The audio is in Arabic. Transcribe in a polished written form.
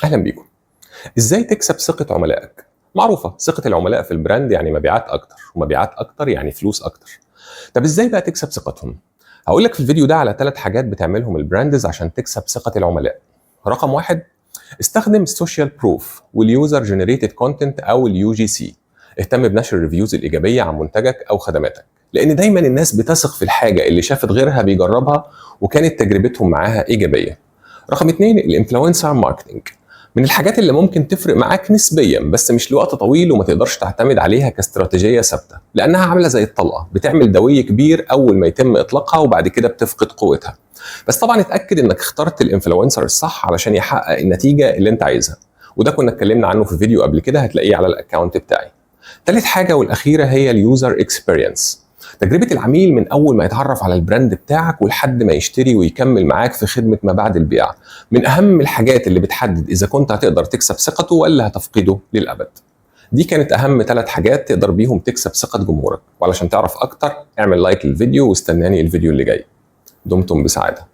اهلا بيكم. ازاي تكسب ثقة عملائك؟ معروفة ثقة العملاء في البراند يعني مبيعات اكتر، ومبيعات اكتر يعني فلوس اكتر. طب ازاي بقى تكسب ثقتهم؟ هقول لك في الفيديو ده على 3 حاجات بتعملهم البراندز عشان تكسب ثقة العملاء. رقم 1، استخدم السوشيال بروف واليوزر جنريتد كونتنت او اليو جي سي. اهتم بنشر الريفيوز الايجابية عن منتجك او خدماتك، لان دايما الناس بتثق في الحاجة اللي شافت غيرها بيجربها وكانت تجربتهم معاها ايجابية. رقم 2، الانفلونسر ماركتنج. من الحاجات اللي ممكن تفرق معاك نسبيا بس مش لوقت طويل، وما تقدرش تعتمد عليها كاستراتيجية ثابتة، لأنها عاملة زي الطلقة بتعمل دوي كبير أول ما يتم إطلاقها وبعد كده بتفقد قوتها. بس طبعا اتأكد إنك اخترت الانفلونسر الصح علشان يحقق النتيجة اللي أنت عايزها، وده كنا اتكلمنا عنه في فيديو قبل كده هتلاقيه على الأكاونت بتاعي. تالت حاجة والأخيرة هي اليوزر اكسبيرينس. تجربة العميل من أول ما يتعرف على البراند بتاعك ولحد ما يشتري ويكمل معاك في خدمة ما بعد البيع، من أهم الحاجات اللي بتحدد إذا كنت هتقدر تكسب ثقته ولا هتفقده للأبد. دي كانت أهم 3 حاجات تقدر بيهم تكسب ثقة جمهورك، وعلشان تعرف أكتر اعمل لايك للفيديو واستناني الفيديو اللي جاي. دمتم بسعادة.